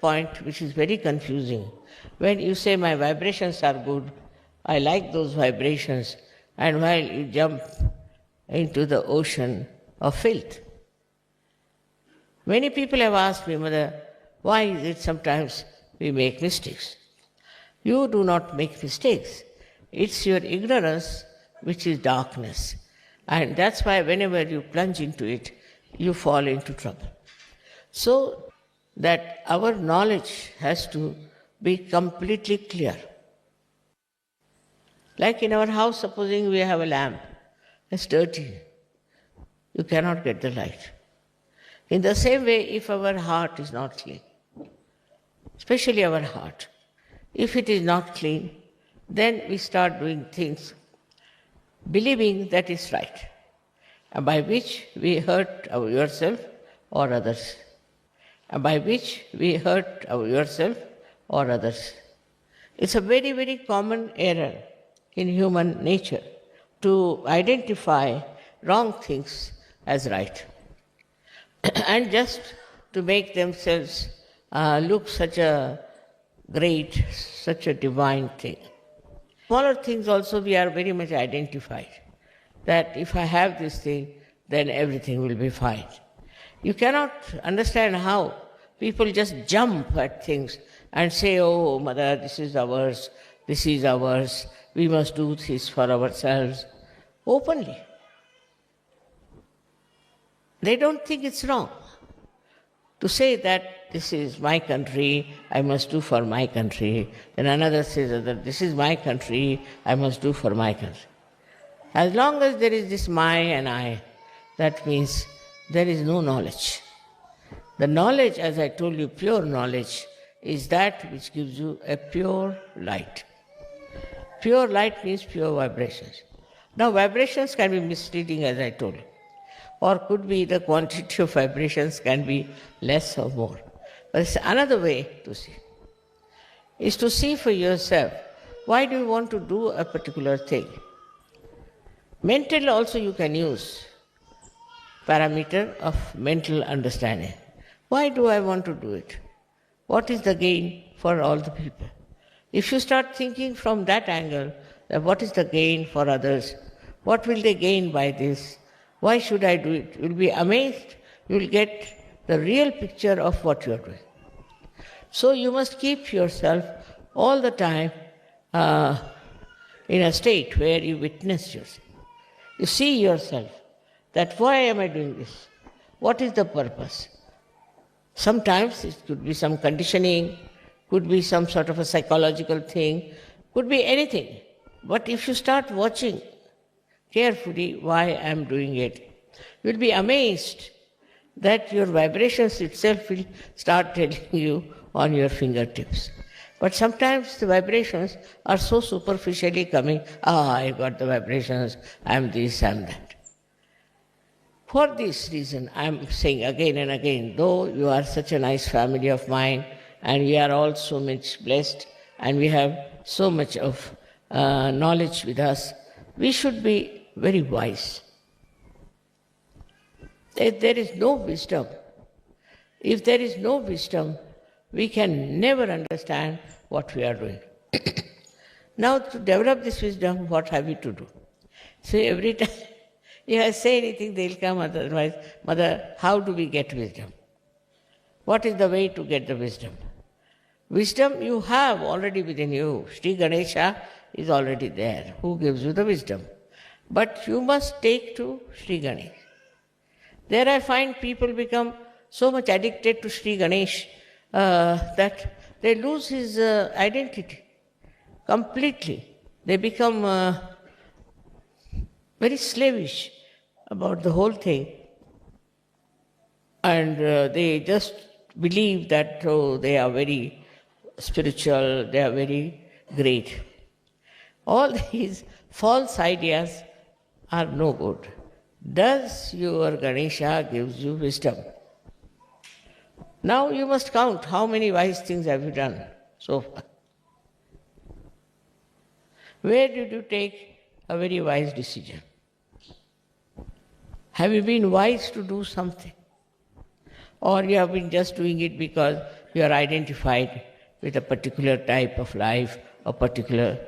point which is very confusing. When you say my vibrations are good, I like those vibrations, and while you jump into the ocean of filth. Many people have asked me, Mother, why is it sometimes we make mistakes? You do not make mistakes. It's your ignorance which is darkness. And that's why whenever you plunge into it, you fall into trouble. So that our knowledge has to be completely clear. Like in our house, supposing we have a lamp, it's dirty. You cannot get the light. In the same way, if our heart is not clean, especially our heart, if it is not clean, then we start doing things believing that is right, and by which we hurt yourself or others, and by which we hurt yourself or others. It's a very, very common error in human nature to identify wrong things as right and just to make themselves look such a great, such a divine thing. Smaller things also we are very much identified, that if I have this thing, then everything will be fine. You cannot understand how people just jump at things and say, oh, Mother, this is ours, we must do this for ourselves, openly. They don't think it's wrong to say that this is my country, I must do for my country. Then another says that this is my country, I must do for my country. As long as there is this my and I, that means there is no knowledge. The knowledge, as I told you, pure knowledge, is that which gives you a pure light. Pure light means pure vibrations. Now vibrations can be misleading, as I told you, or could be the quantity of vibrations can be less or more. But it's another way to see. Is to see for yourself, why do you want to do a particular thing? Mental also you can use parameter of mental understanding. Why do I want to do it? What is the gain for all the people? If you start thinking from that angle, that what is the gain for others? What will they gain by this? Why should I do it? You will be amazed. You will get the real picture of what you are doing. So you must keep yourself all the time in a state where you witness yourself. You see yourself, that why am I doing this? What is the purpose? Sometimes it could be some conditioning, could be some sort of a psychological thing, could be anything. But if you start watching carefully why I am doing it, you will be amazed that your vibrations itself will start telling you on your fingertips. But sometimes the vibrations are so superficially coming, I got the vibrations, I am this, I am that. For this reason, I am saying again and again, though you are such a nice family of mine, and we are all so much blessed, and we have so much of knowledge with us, we should be very wise. If there is no wisdom, we can never understand what we are doing. Now, to develop this wisdom, what have we to do? So every time if I say anything, they'll come otherwise, Mother, how do we get wisdom? What is the way to get the wisdom? Wisdom you have already within you. Sri Ganesha is already there, who gives you the wisdom. But you must take to Sri Ganesh. There I find people become so much addicted to Sri Ganesh that they lose his identity completely. They become very slavish about the whole thing. And they just believe that they are very spiritual, they are very great. All these false ideas are no good. Does your Ganesha gives you wisdom? Now you must count how many wise things have you done so far. Where did you take a very wise decision? Have you been wise to do something? Or you have been just doing it because you are identified with a particular type of life, a particular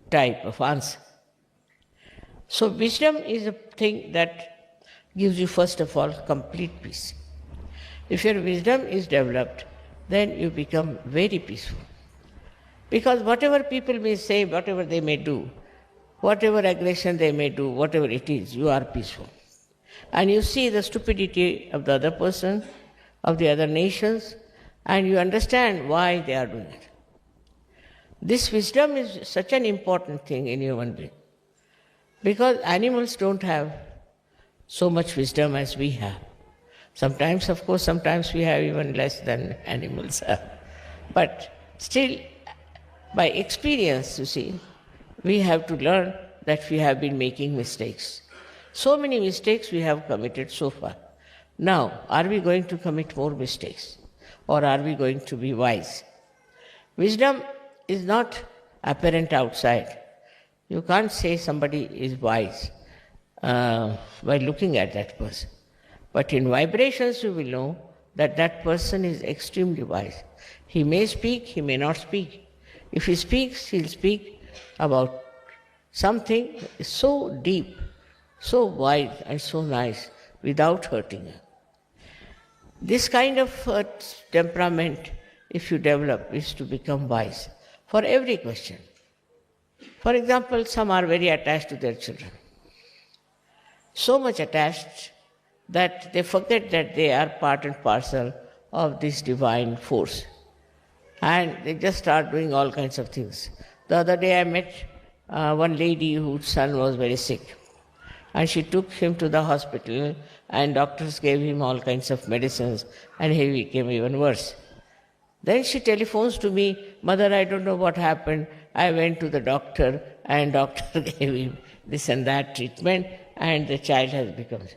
type of answer. So wisdom is a thing that gives you, first of all, complete peace. If your wisdom is developed, then you become very peaceful. Because whatever people may say, whatever they may do, whatever aggression they may do, whatever it is, you are peaceful. And you see the stupidity of the other person, of the other nations, and you understand why they are doing it. This wisdom is such an important thing in human being. Because animals don't have so much wisdom as we have. Sometimes, of course, sometimes we have even less than animals have. But still, by experience, you see, we have to learn that we have been making mistakes. So many mistakes we have committed so far. Now, are we going to commit more mistakes? Or are we going to be wise? Wisdom is not apparent outside. You can't say somebody is wise by looking at that person. But in vibrations you will know that that person is extremely wise. He may speak, he may not speak. If he speaks, he'll speak about something so deep, so wide and so nice without hurting you. This kind of temperament, if you develop, is to become wise for every question. For example, some are very attached to their children. So much attached that they forget that they are part and parcel of this divine force. And they just start doing all kinds of things. The other day I met one lady whose son was very sick. And she took him to the hospital and doctors gave him all kinds of medicines and he became even worse. Then she telephones to me, "Mother, I don't know what happened. I went to the doctor and doctor gave him this and that treatment and the child has become..."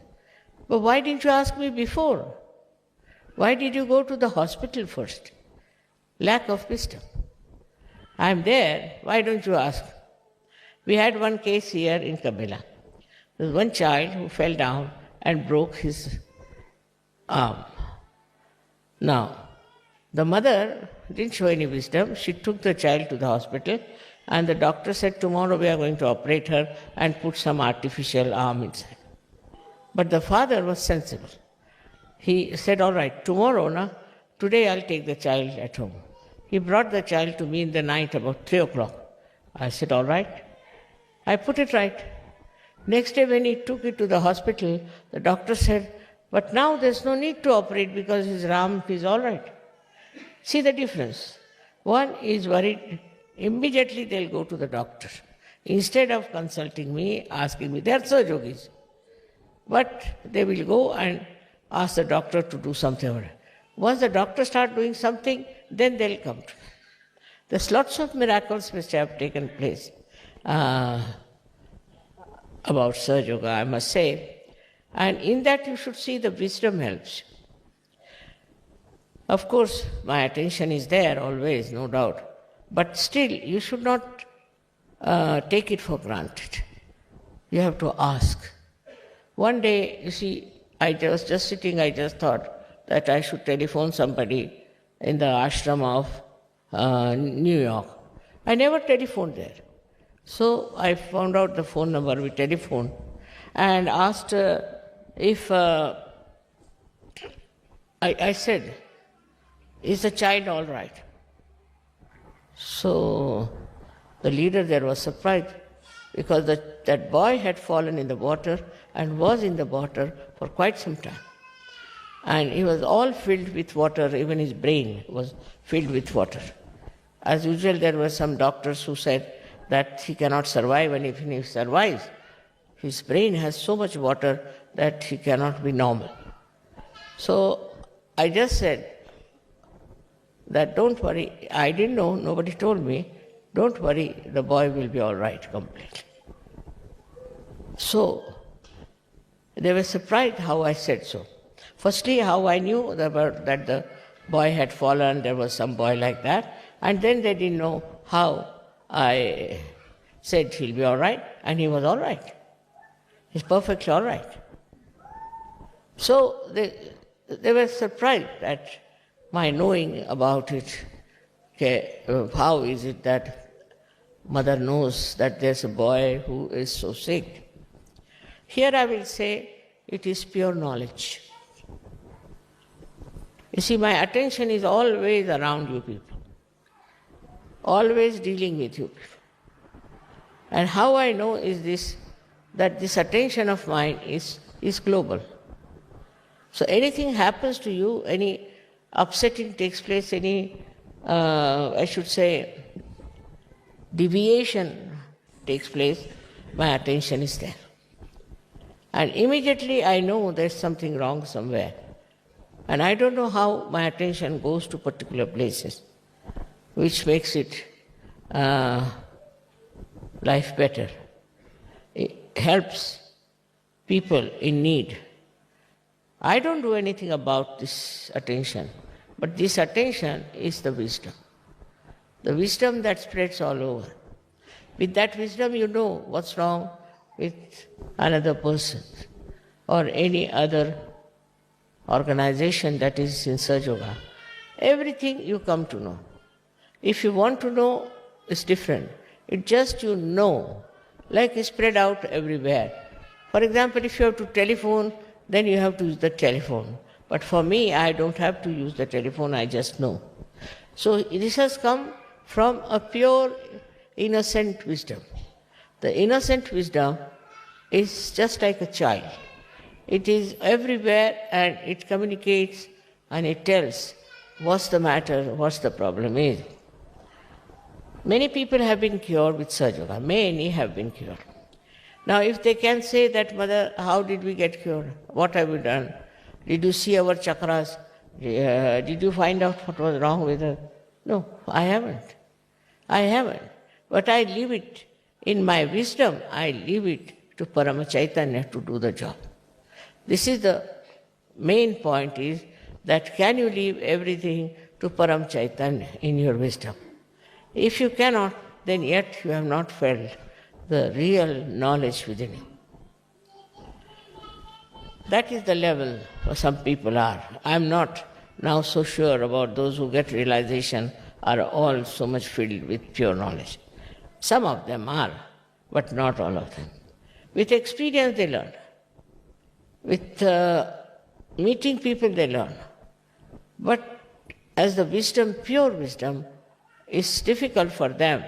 But why didn't you ask me before? Why did you go to the hospital first? Lack of wisdom. I'm there, why don't you ask? We had one case here in Kabila. There was one child who fell down and broke his arm. Now, the mother didn't show any wisdom. She took the child to the hospital and the doctor said, "Tomorrow we are going to operate her and put some artificial arm inside." But the father was sensible. He said, "All right, tomorrow, today I'll take the child at home." He brought the child to me in the night about 3 o'clock. I said, "All right." I put it right. Next day when he took it to the hospital, the doctor said, "But now there's no need to operate because his arm is all right." See the difference. One is worried, immediately they'll go to the doctor. Instead of consulting me, asking me, they are Sahaj Yogis. But they will go and ask the doctor to do something. Once the doctor starts doing something, then they'll come to me. There's lots of miracles which have taken place about Sahaj Yoga, I must say. And in that you should see the wisdom helps. Of course, my attention is there always, no doubt. But still, you should not take it for granted. You have to ask. One day, you see, I was just sitting, I just thought that I should telephone somebody in the ashram of New York. I never telephoned there. So I found out the phone number, we telephoned, and asked if, I said, "Is the child all right?" So the leader there was surprised because that boy had fallen in the water and was in the water for quite some time. And he was all filled with water, even his brain was filled with water. As usual, there were some doctors who said that he cannot survive, and if he survives, his brain has so much water that he cannot be normal. So I just said that don't worry, I didn't know, nobody told me, don't worry, the boy will be all right completely. So they were surprised how I said so. Firstly, how I knew that the boy had fallen, there was some boy like that, and then they didn't know how I said he'll be all right, and he was all right. He's perfectly all right. So they were surprised that my knowing about it. Okay, how is it that mother knows that there's a boy who is so sick? Here I will say it is pure knowledge. You see, my attention is always around you people, always dealing with you people. And how I know is this, that this attention of mine is global. So anything happens to you, any upsetting takes place, any, I should say, deviation takes place, my attention is there. And immediately I know there's something wrong somewhere. And I don't know how my attention goes to particular places, which makes it life better. It helps people in need. I don't do anything about this attention, but this attention is the wisdom that spreads all over. With that wisdom, you know what's wrong with another person or any other organization that is in Sahaja Yoga. Everything you come to know. If you want to know, it's different. It's just you know, like it's spread out everywhere. For example, if you have to telephone, then you have to use the telephone. But for me, I don't have to use the telephone, I just know. So this has come from a pure, innocent wisdom. The innocent wisdom is just like a child. It is everywhere and it communicates and it tells what's the matter, what's the problem is. Many people have been cured with Sahaja Yoga. Many have been cured. Now, if they can say that, Mother, how did we get cured? What have we done? Did you see our chakras? Did you find out what was wrong with us? No, I haven't. But I leave it in my wisdom, I leave it to Parama Chaitanya to do the job. This is the main point, is that can you leave everything to Param Chaitanya in your wisdom? If you cannot, then yet you have not felt the real knowledge within you. That is the level where some people are. I am not now so sure about those who get realization are all so much filled with pure knowledge. Some of them are, but not all of them. With experience they learn. With meeting people they learn. But as the wisdom, pure wisdom, is difficult for them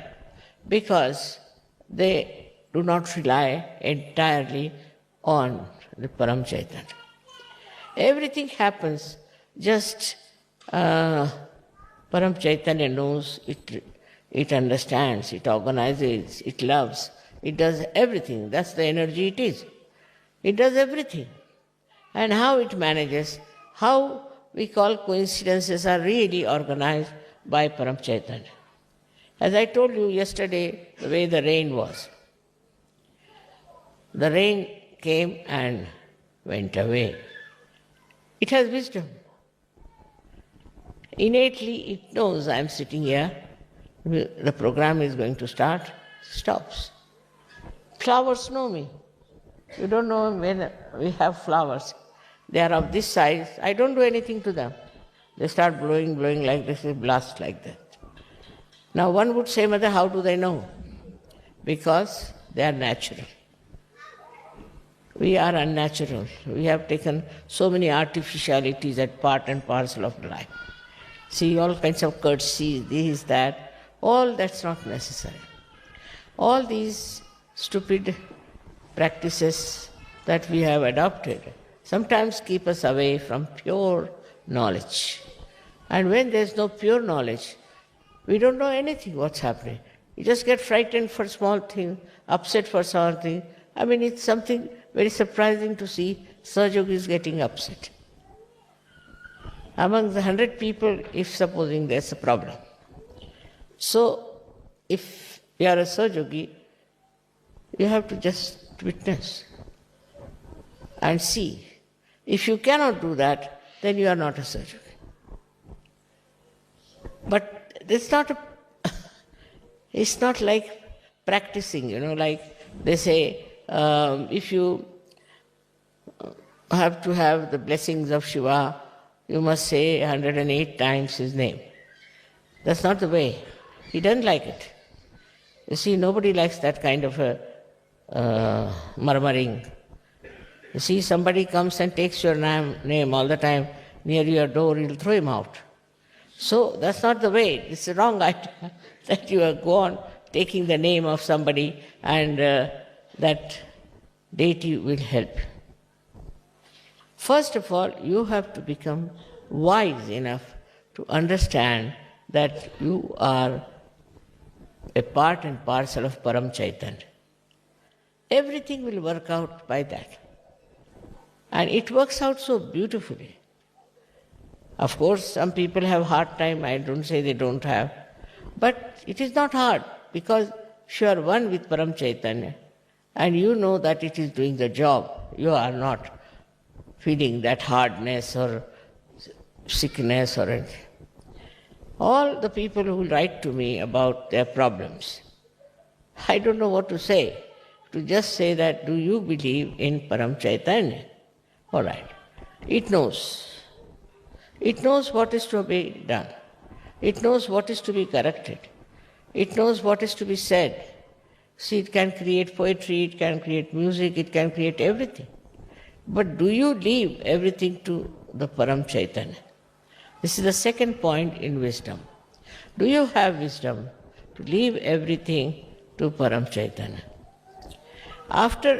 because they do not rely entirely on the Param Chaitanya. Everything happens just Param Chaitanya knows, it understands, it organizes, it loves, it does everything. That's the energy it is. It does everything. And how it manages, how we call coincidences are really organized by Param Chaitanya. As I told you yesterday, the way the rain was. The rain came and went away. It has wisdom. Innately it knows I am sitting here, the program is going to start, stops. Flowers know me. You don't know when we have flowers. They are of this size, I don't do anything to them. They start blowing like this, they blast like that. Now one would say, Mother, how do they know? Because they are natural. We are unnatural. We have taken so many artificialities as part and parcel of life. See, all kinds of courtesies, this, that, all that's not necessary. All these stupid practices that we have adopted sometimes keep us away from pure knowledge. And when there's no pure knowledge, we don't know anything what's happening. You just get frightened for small things, upset for something. I mean, it's something very surprising to see Sahaja Yogis getting upset. Among the 100 people, if supposing there's a problem. So, if you are a Sahaja Yogi, you have to just witness and see. If you cannot do that, then you are not a Sahaja Yogi. But it's not like practicing, like they say, if you have to have the blessings of Shiva you must say 108 times his name. That's not the way. He doesn't like it. You see, nobody likes that kind of a murmuring. You see, somebody comes and takes your name all the time near your door, you'll throw him out. So that's not the way. It's a wrong idea that you go on taking the name of somebody and that deity will help. First of all, you have to become wise enough to understand that you are a part and parcel of Param Chaitanya. Everything will work out by that. And it works out so beautifully. Of course, some people have hard time, I don't say they don't have. But it is not hard because you are one with Param Chaitanya and you know that it is doing the job. You are not feeling that hardness or sickness or anything. All the people who write to me about their problems, I don't know what to say. To just say that, do you believe in Param Chaitanya? All right. It knows. It knows what is to be done. It knows what is to be corrected. It knows what is to be said. See, it can create poetry, it can create music, it can create everything. But do you leave everything to the Param Chaitanya? This is the second point in wisdom. Do you have wisdom to leave everything to Param Chaitanya? After